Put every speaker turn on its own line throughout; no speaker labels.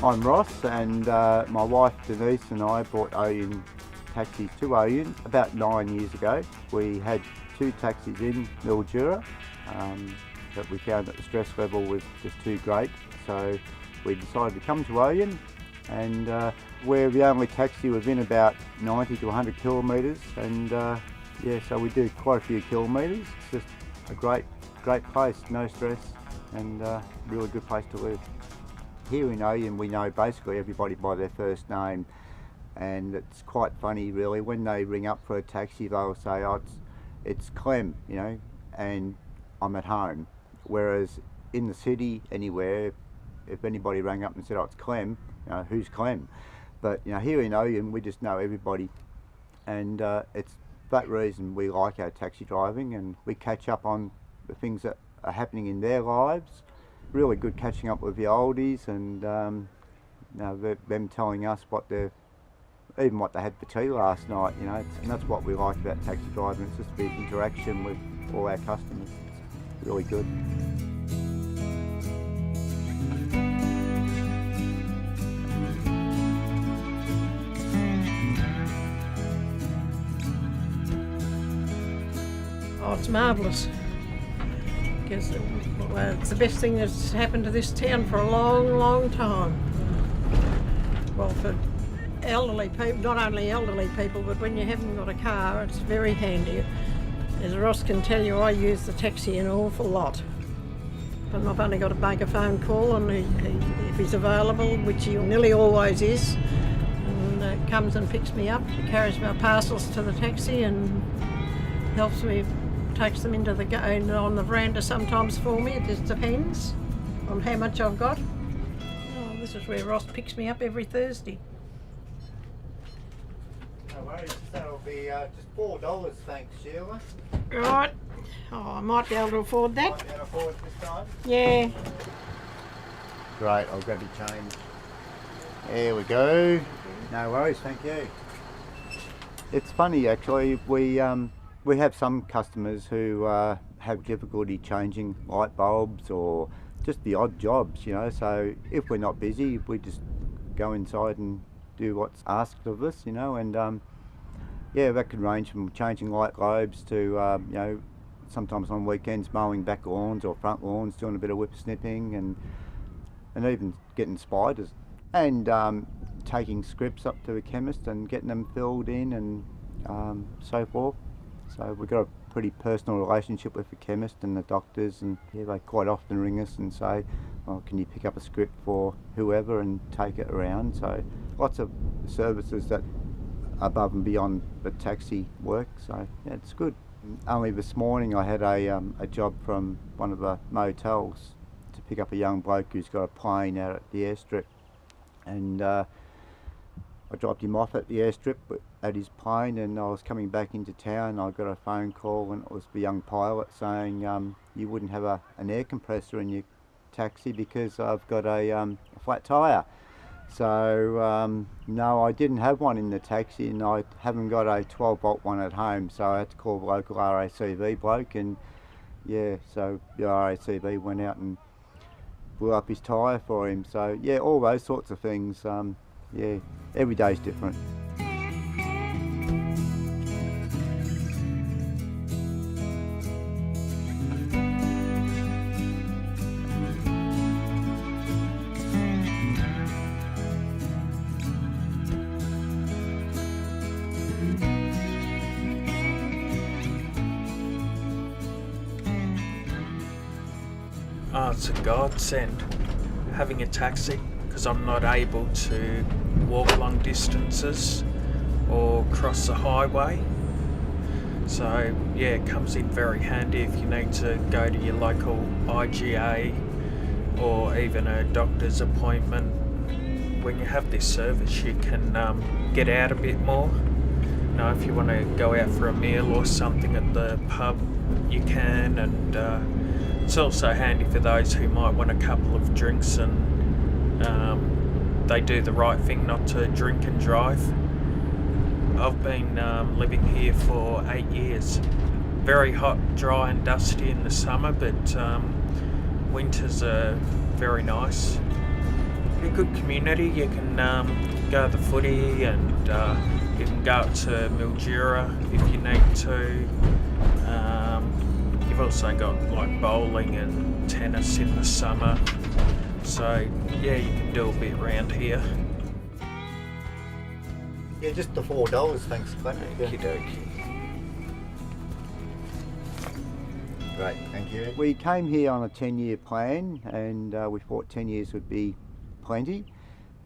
I'm Ross, and my wife Denise and I bought Ouyen taxis to Ouyen about 9 years ago. We had 2 taxis in Mildura, but we found that the stress level was just too great, so we decided to come to Ouyen, and we're the only taxi within about 90 to 100 kilometres, and so we do quite a few kilometres. It's just a great place, no stress, and really good place to live. Here in Ouyen we know basically everybody by their first name, and it's quite funny really. When they ring up for a taxi they'll say, oh, it's Clem, you know, and I'm at home. Whereas in the city anywhere, if anybody rang up and said, oh, it's Clem, you know, who's Clem? But you know, here in Ouyen we just know everybody, and it's that reason we like our taxi driving, and we catch up on the things that are happening in their lives. Really good catching up with the oldies, and you know, them telling us what they had for tea last night, you know, and that's what we like about taxi driving. It's just the interaction with all our customers. It's really good.
Oh, it's marvellous. Because it's the best thing that's happened to this town for a long time. Well, for elderly people, not only elderly people, but when you haven't got a car, it's very handy. As Ross can tell you, I use the taxi an awful lot. And I've only got to make a phone call, and if he's available, which he nearly always is, and comes and picks me up, he carries my parcels to the taxi and helps me, takes them into on the veranda sometimes for me. It just depends on how much I've got. Oh, this is where Ross picks me up every Thursday.
No worries, that'll be just $4, thanks Sheila.
Right. Oh, I might be able to afford that.
Might be able to afford it this time?
Yeah.
Great, I'll grab your change. There we go. No worries, thank you. It's funny actually, we have some customers who have difficulty changing light bulbs or just the odd jobs, you know, so if we're not busy, we just go inside and do what's asked of us, you know, and that can range from changing light globes to, you know, sometimes on weekends mowing back lawns or front lawns, doing a bit of whip snipping, and even getting spiders, and taking scripts up to the chemist and getting them filled in, and so forth. So we've got a pretty personal relationship with the chemist and the doctors, and they quite often ring us and say, well, can you pick up a script for whoever and take it around? So lots of services that are above and beyond the taxi work, so yeah, it's good. Only this morning I had a job from one of the motels to pick up a young bloke who's got a plane out at the airstrip, and I dropped him off at the airstrip at his plane, and I was coming back into town. I got a phone call, and it was the young pilot saying, you wouldn't have an air compressor in your taxi because I've got a flat tyre. So no, I didn't have one in the taxi, and I haven't got a 12-volt one at home, so I had to call the local RACV bloke, and yeah, so the RACV went out and blew up his tyre for him. So yeah, all those sorts of things. Yeah, every day's different.
Oh, it's a godsend having a taxi, because I'm not able to walk long distances or cross the highway. So yeah, it comes in very handy if you need to go to your local IGA or even a doctor's appointment. When you have this service, you can get out a bit more. You know, if you want to go out for a meal or something at the pub, you can, and it's also handy for those who might want a couple of drinks and they do the right thing not to drink and drive. I've been living here for 8 years. Very hot, dry and dusty in the summer, but winters are very nice. a good community. You can go to the footy, and you can go up to Mildura if you need to. You've also got like bowling and tennis in the summer. So yeah, you can do a bit around here.
Yeah, just the $4, thanks, Clint.
Okey-dokey.
Great, thank you. We came here on a 10-year plan, and we thought 10 years would be plenty,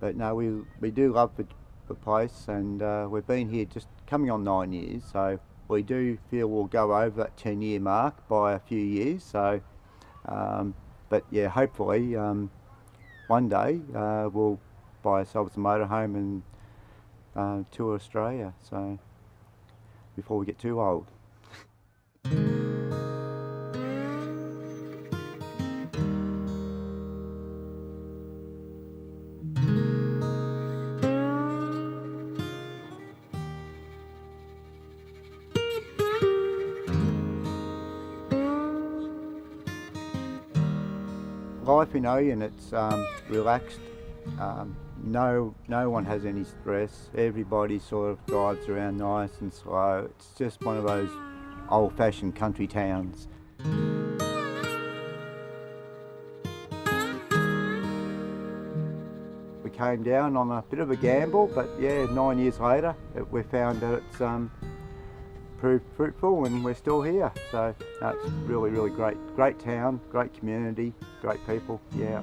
but no, we do love the place, and we've been here just coming on 9 years, so we do feel we'll go over that 10-year mark by a few years. So, but yeah, hopefully one day we'll buy ourselves a motorhome and tour Australia. So before we get too old. Life in Ouyen, it's relaxed. No one has any stress. Everybody sort of drives around nice and slow. It's just one of those old-fashioned country towns. We came down on a bit of a gamble, but yeah, 9 years later, we found that it's proved fruitful, and we're still here. So it's really, really great town, great community, great people. Yeah.